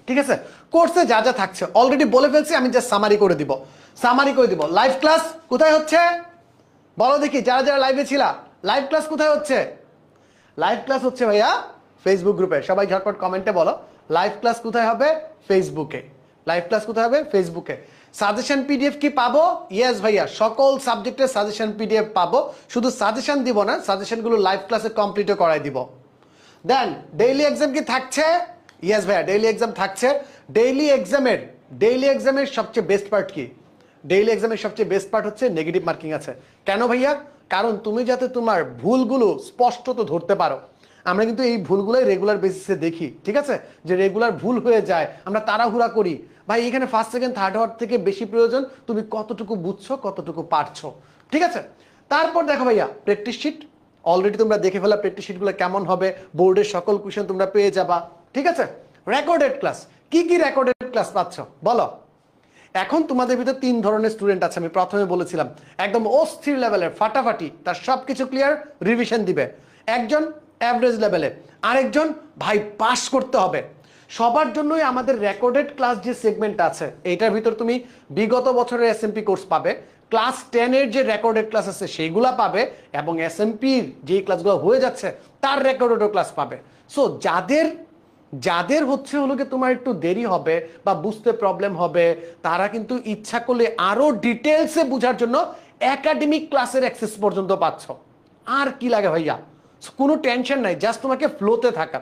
ঠিক আছে? কোর্সে যা যা থাকছে অলরেডি বলে ফেলছি, আমি জাস্ট সামারি করে দিব। লাইভ ক্লাস কোথায় হচ্ছে বলো দেখি, যারা যারা লাইভে ছিলা, লাইভ ক্লাস কোথায় হচ্ছে? লাইভ ক্লাস হচ্ছে ভাইয়া ফেসবুক গ্রুপে। সবাই ঝটপট কমেন্টে বলো লাইভ ক্লাস কোথায় হবে? ফেসবুকে। লাইভ ক্লাস কোথায় হবে? ফেসবুকে। সাজেশন পিডিএফ কি পাবো? ইয়েস ভাইয়া, সকল সাবজেক্টের সাজেশন পিডিএফ পাবো। শুধু সাজেশন দিব না, সাজেশনগুলো লাইভ ক্লাসে কমপ্লিটও করাই দিব। দেন ডেইলি এক্সাম কি থাকছে? ইয়েস ভাইয়া, ডেইলি এক্সাম থাকছে। ডেইলি এক্সামের সবচেয়ে বেস্ট পার্ট কি? ডেইলি এক্সামের সবচেয়ে বেস্ট পার্ট হচ্ছে নেগেটিভ মার্কিং আছে। কেন ভাইয়া? কারণ তুমি যাতে তোমার ভুলগুলো স্পষ্টত ধরতে পারো। আমরা কিন্তু এই ভুলগুলোই রেগুলার বেসিসে দেখি, ঠিক আছে? যে রেগুলার ভুল হয়ে যায়, আমরা তাড়াহুড়া করি। ভাই এখানে ফার্স্ট সেকেন্ড থার্ড হওয়ার থেকে বেশি প্রয়োজন তুমি কতটুকু বুঝছো, কতটুকু পারছো, ঠিক আছে? তারপর দেখো ভাইয়া প্র্যাকটিস শিট অলরেডি তোমরা দেখে ফেলা, প্র্যাকটিস শিটগুলো কেমন হবে, বোর্ডের সকল কোশ্চেন তোমরা পেয়ে যাবা, ঠিক আছে? রেকর্ডেড ক্লাস, কি কি রেকর্ডেড ক্লাস পাচ্ছ বলো? এখন তোমাদের ভিতরে 3 ধরনের স্টুডেন্ট আছে, আমি প্রথমে বলেছিলাম, একদম অস্থির লেভেলের ফাটাফাটি, তার সবকিছু ক্লিয়ার, রিভিশন দিবে। একজন অ্যাভারেজ লেভেলে, আরেকজন ভাই পাস করতে হবে। সবার জন্যই আমাদের রেকর্ডেড ক্লাস যে সেগমেন্ট আছে, এইটার ভিতর তুমি বিগত বছরের এসএমপি কোর্স পাবে, ক্লাস 10 এর যে রেকর্ডেড ক্লাস আছে সেইগুলা পাবে, এবং এসএমপির যে ক্লাসগুলো হয়ে যাচ্ছে তার রেকর্ডেডও ক্লাস পাবে। সো যাদের হচ্ছে হলো কি তোমার একটু দেরি হবে বা বুঝতে প্রবলেম হবে, তারা কিন্তু ইচ্ছা করলে আরো ডিটেলসে বোঝার জন্য একাডেমিক ক্লাসের অ্যাক্সেস পর্যন্ত পাচ্ছ। আর কি লাগে ভাইয়া? কোনো টেনশন নাই, জাস্ট তোমাকে ফ্লোতে থাকা।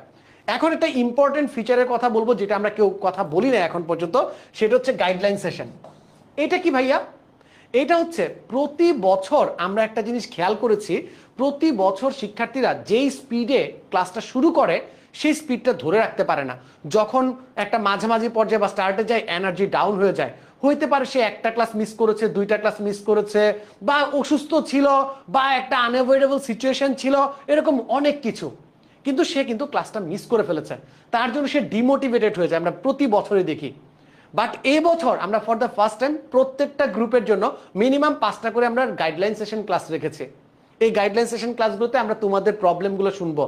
এখন একটা ইম্পর্টেন্ট ফিচারের কথা বলবো, যেটা আমরা কেউ কথা বলি না এখন পর্যন্ত, সেটা হচ্ছে গাইডলাইন সেশন। এটা কি ভাইয়া? এটা হচ্ছে প্রতি বছর আমরা একটা জিনিস খেয়াল করেছি, প্রতি বছর শিক্ষার্থীরা যেই স্পিডে ক্লাসটা শুরু করে সেই স্পিডটা ধরে রাখতে পারে না। যখন একটা মাঝামাঝি পর্যায়ে বা স্টার্টে যায়, এনার্জি ডাউন হয়ে যায়। হইতে পারে সে একটা ক্লাস মিস করেছে, 2টা ক্লাস মিস করেছে, বা অসুস্থ ছিল, বা একটা আনঅ্যাভয়েডেবল সিচুয়েশন ছিল, এরকম অনেক কিছু। কিন্তু সে কিন্তু ক্লাসটা মিস করে ফেলেছে, তার জন্য সে ডিমোটিভেটেড হয়ে যায়, আমরা প্রতি বছরই দেখি। বাট এই বছর আমরা ফর দ্য ফার্স্ট টাইম প্রত্যেকটা গ্রুপের জন্য মিনিমাম 5টা করে আমরা গাইডলাইন সেশন ক্লাস রেখেছি। এই গাইডলাইন সেশন ক্লাসগুলোতে আমরা তোমাদের প্রবলেমগুলো শুনবো।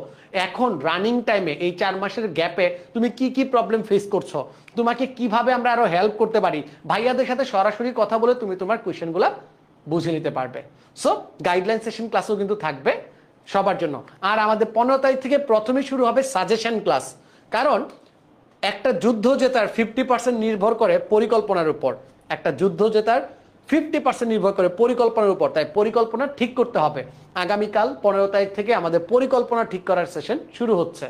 এখন রানিং টাইমে এই 4 মাসের গ্যাপে তুমি কি কি প্রবলেম ফেস করছো, তোমাকে কিভাবে আমরা আরো হেল্প করতে পারি, ভাইয়াদের সাথে সরাসরি কথা বলে তুমি তোমার কোয়েশ্চেনগুলো বুঝে নিতে পারবে। সো গাইডলাইন সেশন ক্লাসও কিন্তু থাকবে সবার জন্য। আর আমাদের 15 তারিখ থেকে প্রথমে শুরু হবে সাজেশন ক্লাস। কারণ একটা যুদ্ধ জেতার 50% নির্ভর করে পরিকল্পনার উপর। একটা যুদ্ধ জেতার 50% নির্ভর করে পরিকল্পনার উপর। তাই পরিকল্পনা ঠিক করতে হবে। আগামীকাল 15 তারিখ থেকে আমাদের পরিকল্পনা ঠিক করার সেশন শুরু হচ্ছে।